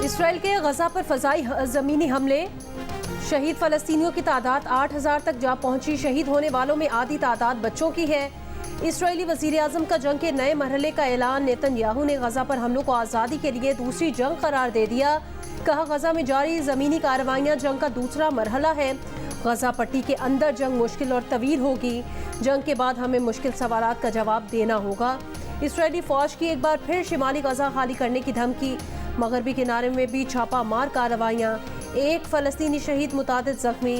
Israel के गजा पर फजाई ज़मीनी हमले, शहीद फ़लस्तीनियों की तादाद 8,000 तक जा पहुंची। शहीद होने वालों में आधी तादाद बच्चों की है। इसराइली वज़ीर आज़म का जंग के नए मरहले का ऐलान। नेतन्याहू ने गजा पर हमलों को आज़ादी के लिए दूसरी जंग करार दे दिया। कहा, गजा में जारी ज़मीनी कार्रवाइयाँ जंग का दूसरा मरहला है। गजा पट्टी के अंदर जंग मुश्किल और तवील होगी। जंग के बाद हमें मुश्किल सवालात का जवाब देना होगा। इसराइली फ़ौज की एक बार फिर शिमाली गजा खाली करने की धमकी। मगरबी किनारे में भी छापा मार कार्रवाइयाँ। एक फ़लस्तीनी शहीद, मुतादिद ज़ख्मी।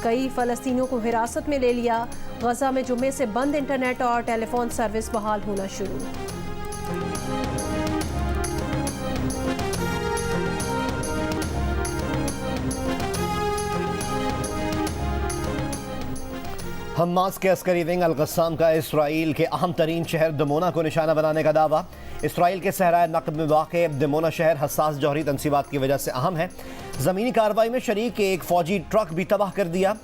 कई फ़लस्तीनियों को हिरासत में ले लिया। गजा में जुम्मे से बंद इंटरनेट और टेलीफोन सर्विस बहाल होना शुरू। हमास के अस्करी विंग अल-क़स्साम का इसराइल के अहम तरीन शहर दमोना को निशाना बनाने का दावा। इसराइल के सहराए नक़ब में वाक़ दमोना शहर हसास जौहरी तनसीबात की वजह से अहम है। ज़मीनी कार्रवाई में शरीक एक फ़ौजी ट्रक भी तबाह कर दिया।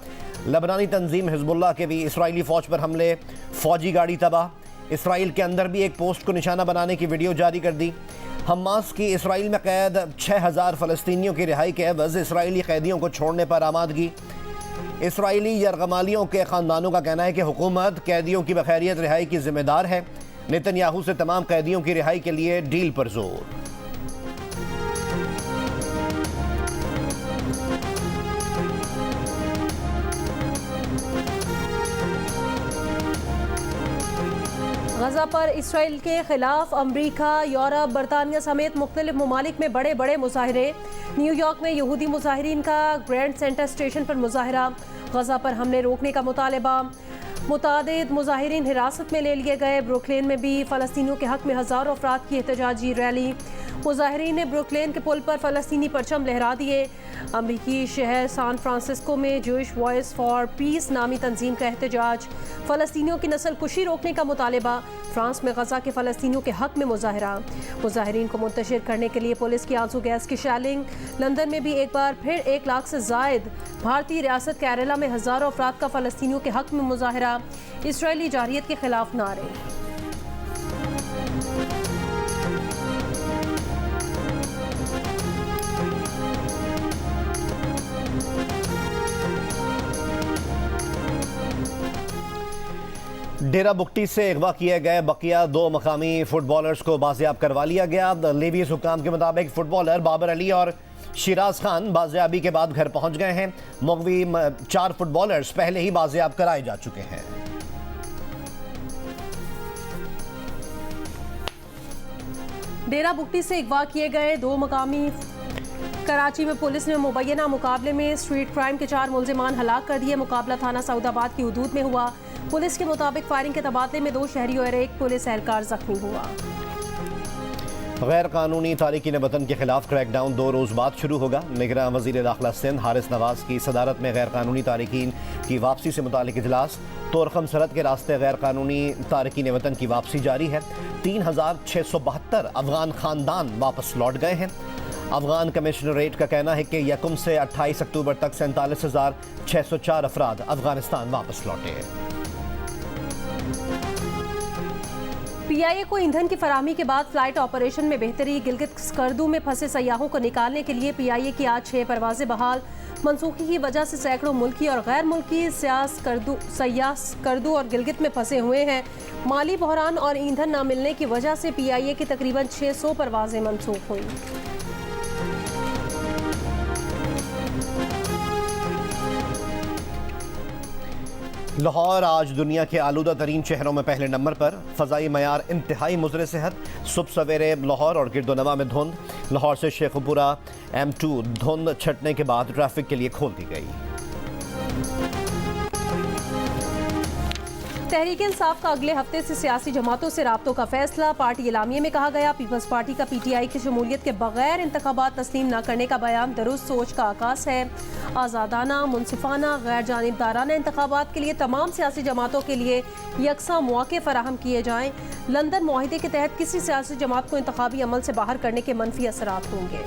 लबनानी तंजीम हिज़्बुल्लाह के भी इसराइली फ़ौज पर हमले, फ़ौजी गाड़ी तबाह। इसराइल के अंदर भी एक पोस्ट को निशाना बनाने की वीडियो जारी कर दी। हमास की इसराइल में कैद 6,000 फ़लस्तीनियों की रिहाई के एवज़ इसराइली कैदियों को छोड़ने पर आमादगी। इसराइली यरगमालियों के ख़ानदानों का कहना है कि हुकूमत कैदियों की बखैरियत रिहाई की जिम्मेदार है। नेतन्याहू से तमाम कैदियों की रिहाई के लिए डील पर जोर। गजा पर इसराइल के खिलाफ अमरीका, यूरोप, बरतानिया समेत मुख्तलिफ ममालिक में बड़े बड़े मुजाहरे। न्यूयॉर्क में यहूदी मुजाहिरीन का ग्रैंड सेंटर स्टेशन पर मुजाहरा। गजा पर हमले रोकने का मुतालबा। मुतादिद मुजाहिरीन हिरासत में ले लिए गए। ब्रुकलिन में भी फ़लस्तीनियों के हक़ में हज़ारों अफराद की एहतजाजी रैली। मुजाहिरीन ने ब्रुकलिन के पुल पर फ़लस्तीनी परचम लहरा दिए। अमरीकी शहर सान फ्रांसिस्को में जूइश वॉइस फॉर पीस नामी तंजीम का एहतजाज। फ़लस्तीनियों की नस्ल कुशी रोकने का मुतालबा। फ्रांस में गजा के फ़लस्तीनियों के हक़ में मुजाहरा। मुजाहिरीन को मुंतशिर करने के लिए पुलिस की आंसू गैस की शैलिंग। लंदन में भी एक बार फिर 1 लाख से ज़ायद। भारतीय रियासत केरला में हज़ारों अफराद का फ़लस्तीनियों के हक़ में मुजाहरा। इसराइली जारियत के खिलाफ नारे। डेरा बुगटी से अगवा किए गए बकिया 2 मकामी फुटबॉलर्स को बाजियाब करवा लिया गया। लेवीज हुकाम के मुताबिक फुटबॉलर बाबर अली और शिराज खान बाजियाबी के बाद घर पहुंच गए हैं। मगवी 4 फुटबॉलर्स पहले ही बाजियाब कराए जा चुके हैं। डेरा बुगटी से अगवा किए गए 2 मकामी। कराची में पुलिस ने मुबैना मुकाबले में स्ट्रीट क्राइम के 4 मुल्जिमान हलाक कर दिए। मुकाबला थाना सऊदाबाद की हदूद में हुआ। पुलिस के मुताबिक फायरिंग के तबादले में 2 शहरी और 1 पुलिस एहलकार जख्मी हुआ। गैर कानूनी तारिकीन वतन के खिलाफ क्रैकडाउन 2 रोज़ बाद शुरू होगा। निगरान वज़ीर दाखिला सिंध हारिस नवाज की सदारत में गैर कानूनी तारिकीन की वापसी से मुतालिक इजलास। तोरखम सरहद के रास्ते गैर कानूनी तारिकीन वतन की वापसी जारी है। 3,672 अफगान खानदान वापस लौट गए हैं। अफगान कमिश्नरेट का कहना है कि यकम से 28 अक्टूबर तक 47,604 अफराद अफगानिस्तान वापस लौटे। PIA को ईंधन की फराहमी के बाद फ्लाइट ऑपरेशन में बेहतरी। गिलगित स्कर्दू में फंसे सयाहों को निकालने के लिए PIA की आज 6 परवाजें बहाल। मनसूखी की वजह से सैकड़ों मुल्की और गैर मुल्की सयाह स्कर्दू और गिलगित में फंसे हुए हैं। माली बहरान और ईंधन न मिलने की वजह से PIA की तकरीबन 600 परवाजें मनसूख हुई। लाहौर आज दुनिया के आलूदा तरीन शहरों में पहले नंबर पर। फ़ज़ाई मयार इंतहाई मुज़र सेहत। सुबह सवेरे लाहौर और गिरदोनवा में धुंध। लाहौर से शेखुपुरा M2 धुंध छटने के बाद ट्रैफिक के लिए खोल दी गई। तहरीक इंसाफ का अगले हफ्ते से सियासी जमातों से राब्तों का फैसला। पार्टी इलामिये में कहा गया, पीपल्स पार्टी का PTI की शमूलियत के बगैर इंतखाबात तस्लीम न करने का बयान दुरुस्त सोच का आकाश है। आज़ादाना, मुनसिफाना, गैर जानिबदाराना इंतखाबात के लिए तमाम सियासी जमातों के लिए यकसा मौके फराहम किए जाएँ। लंदन मुआहिदे के तहत किसी सियासी जमात को इंतखाबी अमल से बाहर करने के मनफी असरात होंगे।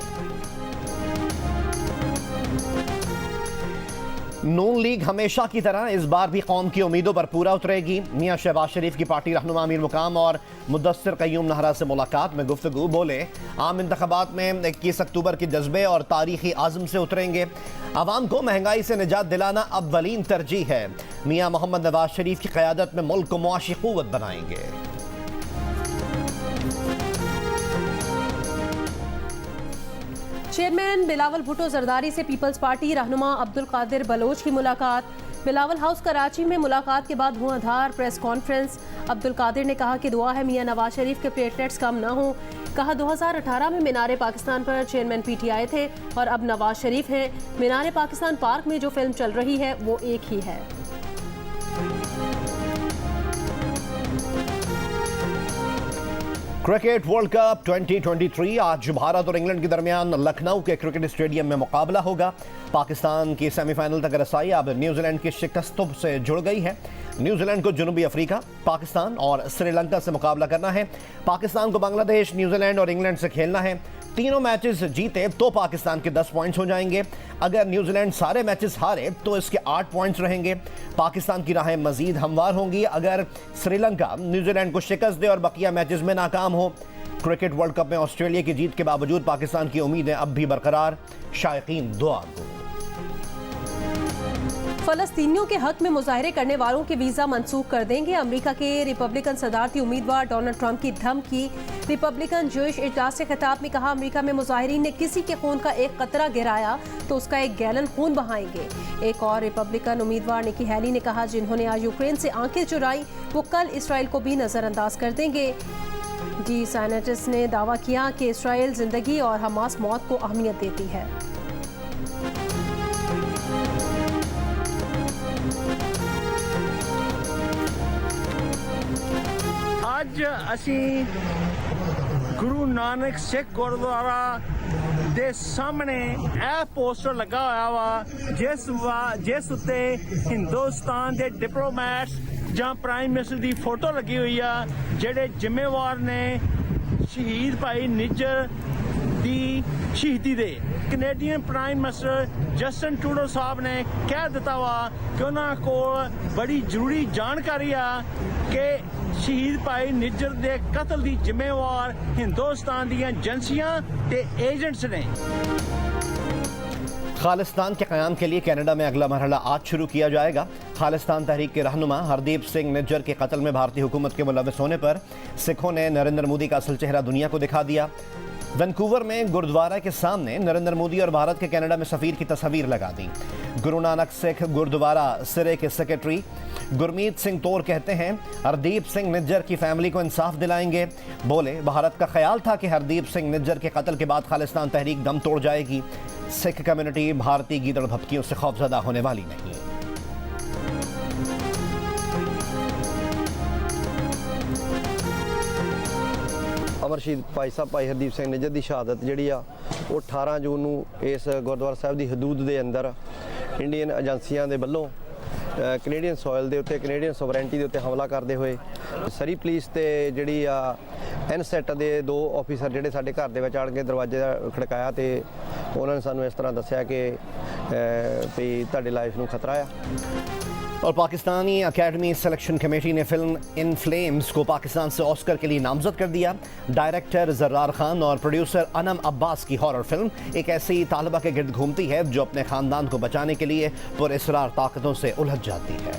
नून लीग हमेशा की तरह इस बार भी कौम की उम्मीदों पर पूरा उतरेगी। मियां शहबाज शरीफ की पार्टी रहनुमा अमीर मुकाम और मुदस्सिर क़य्यूम नहरा से मुलाकात में गुफ्तगू। बोले आम इंतखाबात में 21 अक्टूबर के जज्बे और तारीखी आज़म से उतरेंगे। आवाम को महंगाई से निजात दिलाना अव्वलीन तरजीह है। मियां मोहम्मद नवाज शरीफ की क़यादत में मुल्क को मुआशी क़ुव्वत बनाएंगे। चेयरमैन बिलावल भुट्टो जरदारी से पीपल्स पार्टी रहनुमा अब्दुल कादिर बलोच की मुलाकात। बिलावल हाउस कराची में मुलाकात के बाद धुआंधार प्रेस कॉन्फ्रेंस। अब्दुल कादिर ने कहा कि दुआ है मियां नवाज शरीफ के प्लेटलेट्स कम न हो। कहा 2018 में मीनार पाकिस्तान पर चेयरमैन पीटीआई थे और अब नवाज शरीफ हैं। मीनार पाकिस्तान पार्क में जो फिल्म चल रही है वो एक ही है। क्रिकेट वर्ल्ड कप 2023 आज भारत और इंग्लैंड के दरमियान लखनऊ के क्रिकेट स्टेडियम में मुकाबला होगा। पाकिस्तान की सेमीफाइनल तक रसाई अब न्यूजीलैंड की शिकस्तों से जुड़ गई है। न्यूजीलैंड को जनूबी अफ्रीका, पाकिस्तान और श्रीलंका से मुकाबला करना है। पाकिस्तान को बांग्लादेश, न्यूजीलैंड और इंग्लैंड से खेलना है। तीनों मैचेस जीते तो पाकिस्तान के 10 पॉइंट्स हो जाएंगे। अगर न्यूजीलैंड सारे मैचेस हारे तो इसके 8 पॉइंट्स रहेंगे। पाकिस्तान की राहें मजीद हमवार होंगी अगर श्रीलंका न्यूजीलैंड को शिकस्त दे और बकिया मैचेस में नाकाम हो। क्रिकेट वर्ल्ड कप में ऑस्ट्रेलिया की जीत के बावजूद पाकिस्तान की उम्मीदें अब भी बरकरार। शायकीन दुआ गो। फलस्तीनियों के हक में मुजाहरे करने वालों के वीज़ा मंसूख कर देंगे। अमेरिका के रिपब्लिकन सदारती उम्मीदवार डोनाल्ड ट्रंप की धमकी। रिपब्लिकन जूश इजलास से खिताब में कहा अमेरिका में मुजाहिरीन ने किसी के खून का एक कतरा गिराया तो उसका 1 गैलन खून बहाएंगे। एक और रिपब्लिकन उम्मीदवार निकी हैली ने कहा जिन्होंने आज यूक्रेन से आंखें चुराई वो कल इसराइल को भी नज़रअंदाज कर देंगे। डी साइनेटिस ने दावा किया कि इसराइल जिंदगी और हमास मौत को अहमियत देती है। ਅੱਜ ਅਸੀਂ ਗੁਰੂ ਨਾਨਕ ਸਿੱਖ ਗੁਰਦੁਆਰਾ ਦੇ ਸਾਹਮਣੇ ਇਹ ਪੋਸਟਰ ਲੱਗਾ ਹੋਇਆ ਵਾ ਜਿਸ ਉੱਤੇ ਹਿੰਦੁਸਤਾਨ ਦੇ ਡਿਪਲੋਮੈਟਸ ਜਾਂ ਪ੍ਰਾਈਮ ਮਿਨਿਸਟਰ ਦੀ ਫੋਟੋ ਲੱਗੀ ਹੋਈ ਆ ਜਿਹੜੇ ਜ਼ਿੰਮੇਵਾਰ ਨੇ ਸ਼ਹੀਦ ਭਾਈ ਨਿੱਜਰ ਦੀ ਸ਼ਹੀਦੀ ਦੇ। Canadian prime minister Justin Trudeau ਸਾਹਿਬ ਨੇ ਕਹਿ ਦਿੱਤਾ ਵਾ ਕਿ ਉਹਨਾਂ ਕੋਲ ਬੜੀ ਜ਼ਰੂਰੀ ਜਾਣਕਾਰੀ ਆ ਕਿ शहीद भाई निज्जर दे कत्ल दी जिम्मेवार हिंदुस्तान दी एजेंसियां ते एजेंट्स ने। खालिस्तान के क़याम के लिए कनाडा में अगला मरहला आज शुरू किया जाएगा। खालिस्तान तहरीक के रहनुमा हरदीप सिंह निज्जर के कत्ल में भारतीय हुकूमत के मुलव्वस होने पर सिखों ने नरेंद्र मोदी का असल चेहरा दुनिया को दिखा दिया। वैंकूवर में गुरुद्वारा के सामने नरेंद्र मोदी और भारत के कनाडा में सफ़ीर की तस्वीर लगा दी। गुरु नानक सिख गुरुद्वारा सिरे के सेक्रेटरी गुरमीत सिंह तोर कहते हैं हरदीप सिंह निज्जर की फैमिली को इंसाफ दिलाएंगे। बोले भारत का ख्याल था कि हरदीप सिंह निज्जर के कत्ल के बाद खालिस्तान तहरीक दम तोड़ जाएगी। सिख कम्युनिटी भारतीय गीदड़ भपकियों से खौफजदा होने वाली नहीं। अमर शहीद भाई साहब भाई हरदीप सिंह निज्जर की शहादत जी वो 18 जून ਨੂੰ इस गुरुद्वारा साहब की हदूद के अंदर इंडियन एजेंसियां के वलों कनेडियन सॉयल के उत्ते कनेडियन सोवरेंटी के उत्ते हमला करते हुए सरी पुलिस ते जिहड़ी एनसेट के 2 ऑफिसर जिहड़े साडे घर दे विच आण के दरवाजे खड़काया तो उन्होंने सानू इस तरह दस्सिया कि भी तुहाडी लाइफ नूं खतरा आ। और पाकिस्तानी अकेडमी सिलेक्शन कमेटी ने फिल्म इन फ्लेम्स को पाकिस्तान से ऑस्कर के लिए नामजद कर दिया। डायरेक्टर जर्रार खान और प्रोड्यूसर अनम अब्बास की हॉरर फिल्म एक ऐसी तालिबा के गिर्द घूमती है जो अपने ख़ानदान को बचाने के लिए पुरअसरार ताकतों से उलझ जाती है।